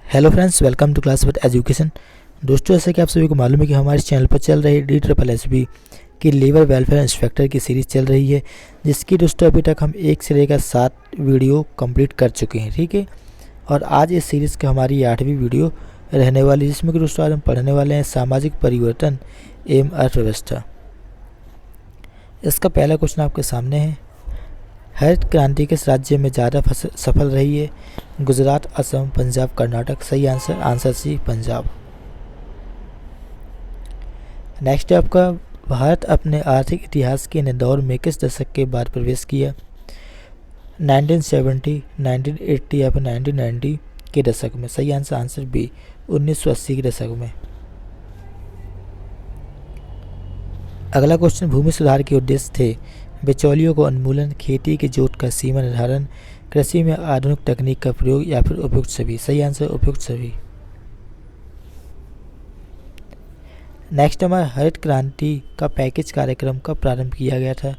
Hello friends, welcome to class with education. दोस्तों, जैसे कि आप सभी को मालूम है कि हमारे चैनल पर चल रही DSSB की लेबर वेलफेयर इंस्पेक्टर की सीरीज़ चल रही है, जिसकी दोस्तों अभी तक हम 1 से लेकर 7 वीडियो कंप्लीट कर चुके हैं। ठीक है, और आज इस सीरीज़ की हमारी 8वीं वीडियो रहने वाली, जिसमें कि दोस्तों आज हम पढ़ने वाले हैं सामाजिक परिवर्तन एवं अर्थव्यवस्था। इसका पहला क्वेश्चन आपके सामने है। हरित क्रांति किस राज्य में ज़्यादा सफल रही है? गुजरात, असम, पंजाब, कर्नाटक। सही आंसर सी, पंजाब। नेक्स्ट है आपका, भारत अपने आर्थिक इतिहास के नए दौर में किस दशक के बाद प्रवेश किया? 1970, 1980 या फिर 1990 के दशक में। सही आंसर बी, 1980 के दशक में। अगला क्वेश्चन, भूमि सुधार के उद्देश्य थे बिचौलियों को उन्मूलन, खेती के जोत का सीमा निर्धारण, कृषि में आधुनिक तकनीक का प्रयोग या फिर उपयुक्त सभी। सही आंसर उपयुक्त सभी। नेक्स्ट हमारा, हरित क्रांति का पैकेज कार्यक्रम कब प्रारंभ किया गया था?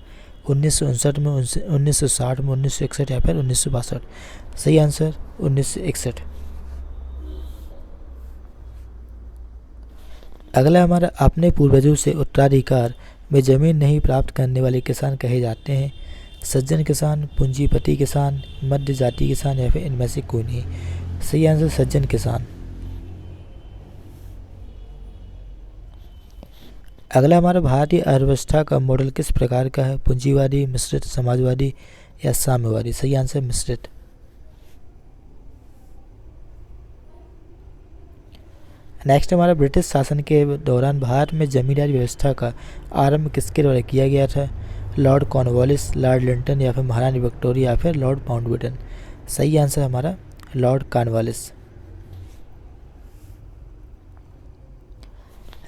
1959 में, 1960 में, 1961 या फिर 1962। सही आंसर 1961। अगला हमारा, अपने पूर्वजों से उत्तराधिकार में जमीन नहीं प्राप्त करने वाले किसान कहे जाते हैं? सज्जन किसान, पूंजीपति किसान, मध्य जाति किसान या फिर इनमें से कोई नहीं। सही आंसर सज्जन किसान। अगला हमारा, भारतीय अर्थव्यवस्था का मॉडल किस प्रकार का है? पूंजीवादी, मिश्रित, समाजवादी या साम्यवादी। सही आंसर मिश्रित। नेक्स्ट हमारा, ब्रिटिश शासन के दौरान भारत में जमींदारी व्यवस्था का आरंभ किसके द्वारा किया गया था? लॉर्ड कॉर्नवालिस, लॉर्ड लिंटन या फिर महारानी विक्टोरिया या फिर लॉर्ड माउंटबेटन। सही आंसर हमारा लॉर्ड कॉर्नवालिस।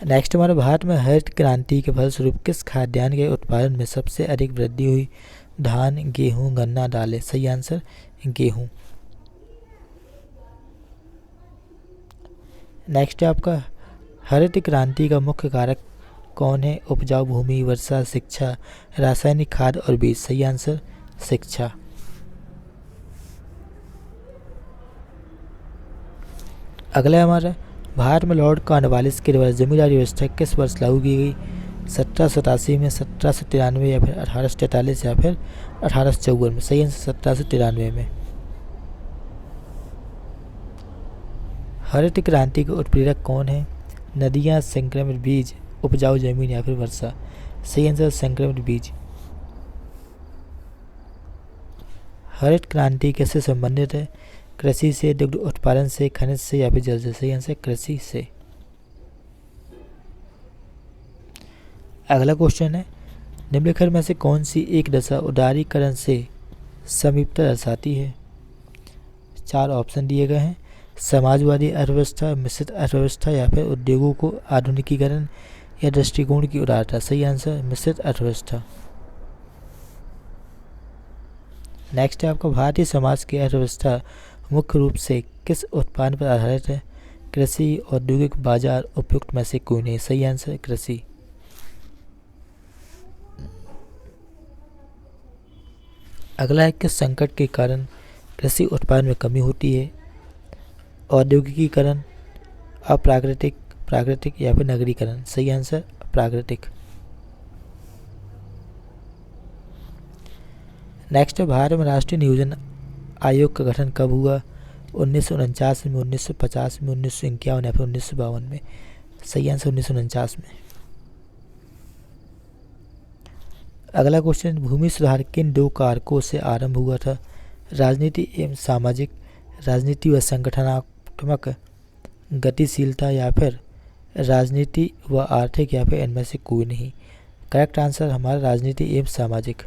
नेक्स्ट हमारा, भारत में हरित क्रांति के फलस्वरूप किस खाद्यान्न के उत्पादन में सबसे अधिक वृद्धि हुई? धान, गेहूं, गन्ना, दालें। सही आंसर गेहूं। नेक्स्ट है आपका, हरित क्रांति का मुख्य कारक कौन है? उपजाऊ भूमि, वर्षा, शिक्षा, रासायनिक खाद और बीज। सही आंसर शिक्षा। अगला हमारा, भारत में लॉर्ड कॉर्नवालिस के द्वारा जमींदारी व्यवस्था किस वर्ष लागू की गई? 1787 में, 1793 या फिर 1843 या फिर 1854 में। सही आंसर 1793 में। हरित क्रांति के उत्प्रेरक कौन है? नदियाँ, संक्रमित बीज, उपजाऊ जमीन या फिर वर्षा। सही आंसर संक्रमित बीज। हरित क्रांति कैसे संबंधित है? कृषि से, दुग्ध उत्पादन से, खनिज से या फिर जल से। सही आंसर कृषि से। अगला क्वेश्चन है, निम्नलिखित में से कौन सी एक दशा उदारीकरण से समीपता दर्शाती है? 4 ऑप्शन दिए गए हैं। समाजवादी अर्थव्यवस्था, मिश्रित अर्थव्यवस्था या फिर उद्योगों को आधुनिकीकरण या दृष्टिकोण की उदारता। सही आंसर मिश्रित अर्थव्यवस्था। नेक्स्ट है आपका, भारतीय समाज की अर्थव्यवस्था मुख्य रूप से किस उत्पादन पर आधारित है? कृषि, औद्योगिक, बाजार, उपयुक्त में से कोई नहीं। सही आंसर कृषि। अगला है, किस संकट के कारण कृषि उत्पादन में कमी होती है? औद्योगिकीकरण, अप्राकृतिक, प्राकृतिक या फिर नगरीकरण। सही आंसर प्राकृतिक। नेक्स्ट, भारत में राष्ट्रीय नियोजन आयोग का गठन कब हुआ? 1949 में, 1950 में, 1951 या फिर 1952 में। सही आंसर 1949 में। अगला क्वेश्चन, भूमि सुधार किन 2 कारकों से आरंभ हुआ था? राजनीति एवं सामाजिक, राजनीति व संगठनात्मक गतिशीलता या फिर राजनीति व आर्थिक या फिर इनमें से कोई नहीं। करेक्ट आंसर हमारा राजनीति एवं सामाजिक।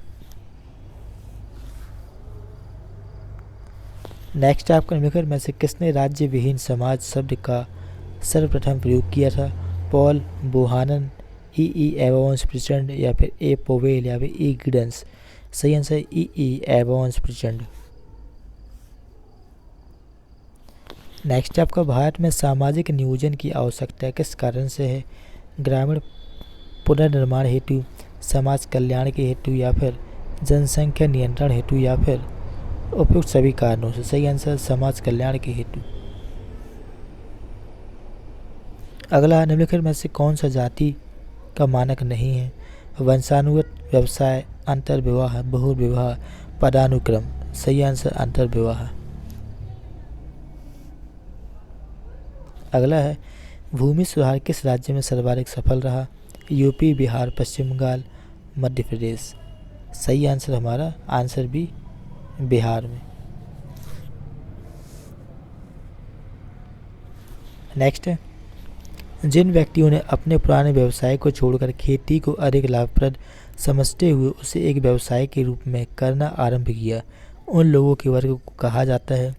नेक्स्ट आपका, निम्नलिखित में से किसने राज्य विहीन समाज शब्द का सर्वप्रथम प्रयोग किया था? पॉल बुहानन, ई एवॉन्स प्रचंड या फिर ए पोवेल या फिर ई गिडन्स। सही आंसर ई एवॉन्स प्रचंड। नेक्स्ट आपका, भारत में सामाजिक नियोजन की आवश्यकता किस कारण से है? ग्रामीण पुनर्निर्माण हेतु, समाज कल्याण के हेतु या फिर जनसंख्या नियंत्रण हेतु या फिर उपयुक्त सभी कारणों से। सही आंसर समाज कल्याण के हेतु। अगला, निम्नलिखित में से कौन सा जाति का मानक नहीं है? वंशानुगत, व्यवसाय, अंतर्विवाह, बहुविवाह, पदानुक्रम। सही आंसर अंतर्विवाह। अगला है, भूमि सुधार किस राज्य में सर्वाधिक सफल रहा? यूपी, बिहार, पश्चिम बंगाल, मध्य प्रदेश। सही आंसर हमारा आंसर बी, बिहार में। नेक्स्ट है, जिन व्यक्तियों ने अपने पुराने व्यवसाय को छोड़कर खेती को अधिक लाभप्रद समझते हुए उसे एक व्यवसाय के रूप में करना आरंभ किया, उन लोगों के वर्ग को कहा जाता है?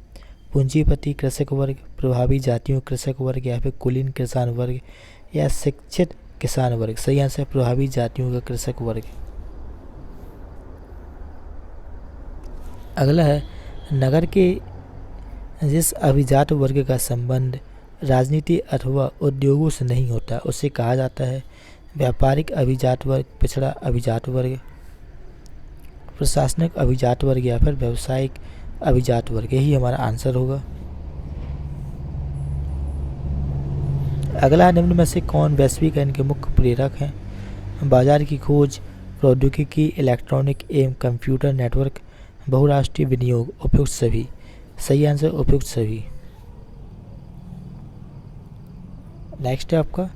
पूंजीपति कृषक वर्ग, प्रभावी जातियों कृषक वर्ग, या फिर कुलीन किसान वर्ग, या शिक्षित किसान वर्ग। सही आंसर प्रभावी जातियों का कृषक वर्ग। अगला है, नगर के जिस अभिजात वर्ग का संबंध राजनीति अथवा उद्योगों से नहीं होता उसे कहा जाता है? व्यापारिक अभिजात वर्ग, पिछड़ा अभिजात वर्ग, प्रशासनिक अभिजात वर्ग, या फिर व्यावसायिक अभिजात वर्ग। यही हमारा आंसर होगा। अगला, निम्न में से कौन वैश्वीकरण के मुख्य प्रेरक हैं? बाजार की खोज, प्रौद्योगिकी, इलेक्ट्रॉनिक एवं कंप्यूटर नेटवर्क, बहुराष्ट्रीय विनियोग, उपयुक्त सभी। सही आंसर उपयुक्त सभी। नेक्स्ट है आपका,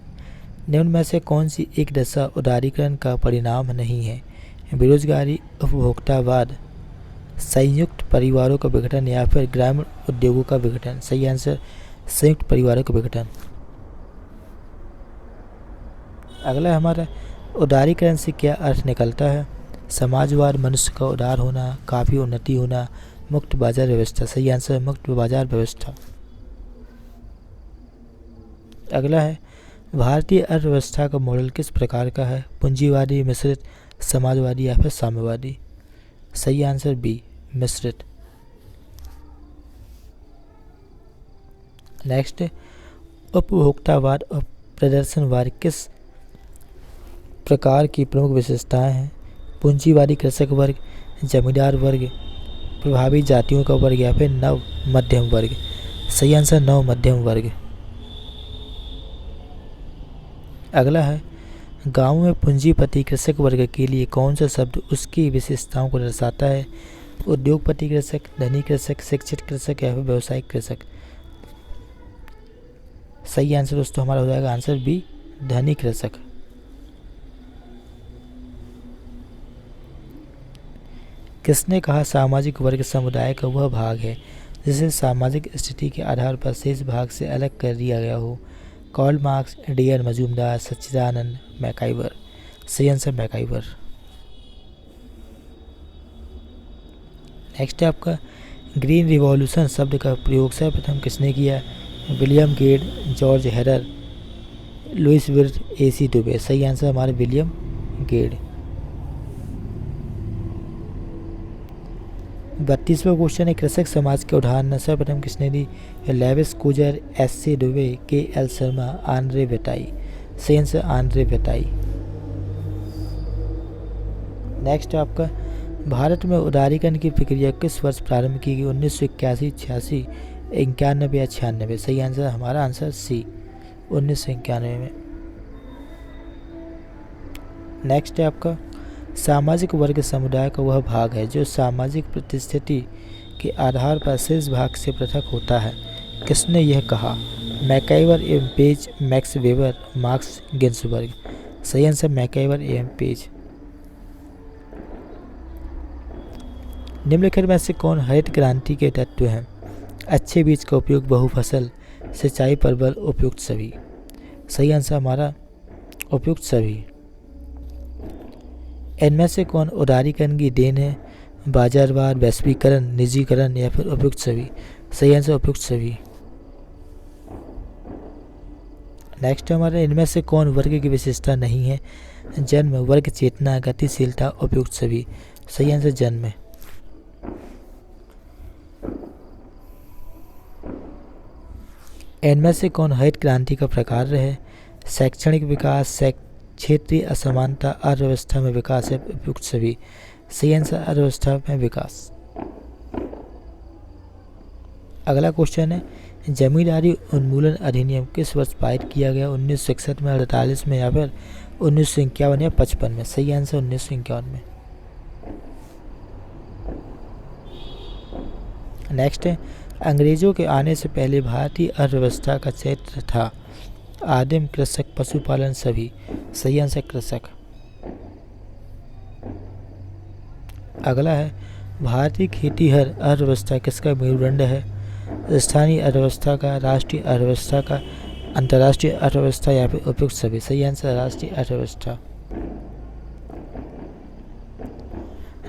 निम्न में से कौन सी एक दशा उदारीकरण का परिणाम नहीं है? बेरोजगारी, उपभोक्तावाद, संयुक्त परिवारों का विघटन, या फिर ग्रामीण उद्योगों का विघटन। सही आंसर संयुक्त परिवारों का विघटन। अगला हमारा, उदारीकरण से क्या अर्थ निकलता है? समाजवाद, मनुष्य का उदार होना, काफ़ी उन्नति होना, मुक्त बाजार व्यवस्था। सही आंसर मुक्त बाजार व्यवस्था। अगला है, भारतीय अर्थव्यवस्था का मॉडल किस प्रकार का है? पूंजीवादी, मिश्रित, समाजवादी, या फिर साम्यवादी। सही आंसर बी, मिश्रित। नेक्स्ट, उपभोक्तावाद और प्रदर्शनवाद किस प्रकार की प्रमुख विशेषताएं हैं? पूंजीवादी कृषक वर्ग, जमींदार वर्ग, प्रभावी जातियों का वर्ग, या फिर नव मध्यम वर्ग। सही आंसर नव मध्यम वर्ग। अगला है, गाँव में पूंजीपति कृषक वर्ग के लिए कौन सा शब्द उसकी विशेषताओं को दर्शाता है? उद्योगपति कृषक, धनी कृषक, शिक्षित कृषक, या फिर व्यावसायिक कृषक। सही आंसर दोस्तों हमारा हो जाएगा आंसर बी, धनी कृषक। किसने कहा सामाजिक वर्ग समुदाय का वह भाग है जिसे सामाजिक स्थिति के आधार पर शेष भाग से अलग कर दिया गया हो? Karl Marx, DN. Majumdar, Sachchidanand, MacIver. सही आंसर मैकाइवर। नेक्स्ट है आपका, ग्रीन रिवॉल्यूशन शब्द का प्रयोग सर्वप्रथम किसने किया? William Gate, George Harrer, Louis Wirth, AC. Dubey. सही आंसर हमारे विलियम गेट। 32वां क्वेश्चन है, कृषक समाज के उदाहरण सर्वप्रथम किसने दी? Lewis Kujur, S C. Dubey, K L. Sharma, Andre Beteille. सही आंसर आंद्रे बेटाई। नेक्स्ट है आपका, भारत में उदारीकरण की प्रक्रिया किस वर्ष प्रारंभ की गई? 1981, 86, 91 या 96। सही आंसर हमारा आंसर सी, 1991 में। नेक्स्ट है आपका, सामाजिक वर्ग समुदाय का वह भाग है जो सामाजिक प्रतिस्थिति के आधार पर शेष भाग से पृथक होता है। किसने यह कहा? मैकाइवर एवं Page, Max Weber, Marks Ginsberg. सही आंसर मैकाइवर एवं पेज। निम्नलिखित में से कौन हरित क्रांति के तत्व हैं? अच्छे बीज का उपयोग, बहुफसल, सिंचाई पर बल, उपयुक्त सभी। सही आंसर हमारा उपयुक्त सभी। इनमें से कौन उदारीकरण की देन है? बाजारवाद, वैश्वीकरण, निजीकरण, या फिर उपयुक्त सभी। सही आंसर उपयुक्त सभी। नेक्स्ट हमारा, इनमें से कौन वर्ग की विशेषता नहीं है? जन्म, वर्ग चेतना, गतिशीलता, उपयुक्त सभी। सही आंसर जन्म है। इनमें से कौन हरित क्रांति का प्रकार है? शैक्षणिक विकास, क्षेत्रीय असमानता, अर्थव्यवस्था में विकास, है उपयुक्त सभी। सही आंसर अर्थव्यवस्था में विकास। अगला क्वेश्चन है, जमींदारी उन्मूलन अधिनियम किस वर्ष पारित किया गया? 1961 में, 48 में, या फिर 1951 या 55 में? सही आंसर 1951 में। नेक्स्ट है, अंग्रेजों के आने से पहले भारतीय अर्थव्यवस्था का क्षेत्र था? आदिम, कृषक, पशुपालन, सभी? सही आंसर कृषक। अगला है, भारतीय खेतीहर अर्थव्यवस्था किसका मेरुदंड है? स्थानीय अर्थव्यवस्था का, राष्ट्रीय अर्थव्यवस्था का, अंतर्राष्ट्रीय अर्थव्यवस्था, या फिर उपयुक्त सभी? सही आंसर राष्ट्रीय अर्थव्यवस्था।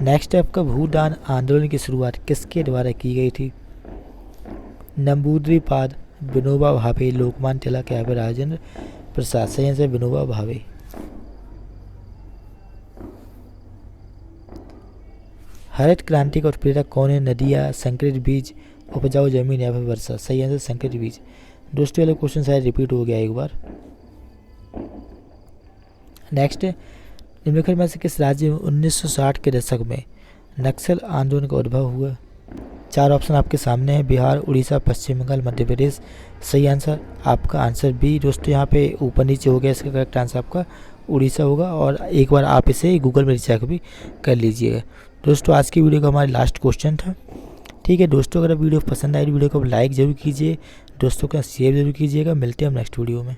नेक्स्ट है आपका, भूदान आंदोलन की शुरुआत किसके द्वारा की गई थी? नंबूद्रिपाद, विनोबा भावे, लोकमान्य तिलक, या फिर राजेंद्र प्रसाद? सही आंसर विनोबा भावे। हरित क्रांति का उत्प्रेरक कौन है? नदियाँ, संकरित बीज, उपजाऊ जमीन, या फिर वर्षा? सही आंसर संकरित बीज। दोस्तों वाला क्वेश्चन शायद रिपीट हो गया एक बार। नेक्स्ट है, निम्नलिखित में से किस राज्य में 1960 के दशक में नक्सल आंदोलन का उद्भव हुआ? 4 ऑप्शन आपके सामने हैं, बिहार, उड़ीसा, पश्चिम बंगाल, मध्य प्रदेश। सही आंसर आपका आंसर बी। दोस्तों यहाँ पे ऊपर नीचे हो गया, इसका करेक्ट आंसर आपका उड़ीसा होगा, और एक बार आप इसे गूगल में चेक भी कर लीजिएगा। दोस्तों आज की वीडियो का हमारा लास्ट क्वेश्चन था। ठीक है दोस्तों, अगर वीडियो पसंद आई वीडियो को लाइक ज़रूर कीजिए, दोस्तों का शेयर जरूर कीजिएगा। मिलते हैं हम नेक्स्ट वीडियो में।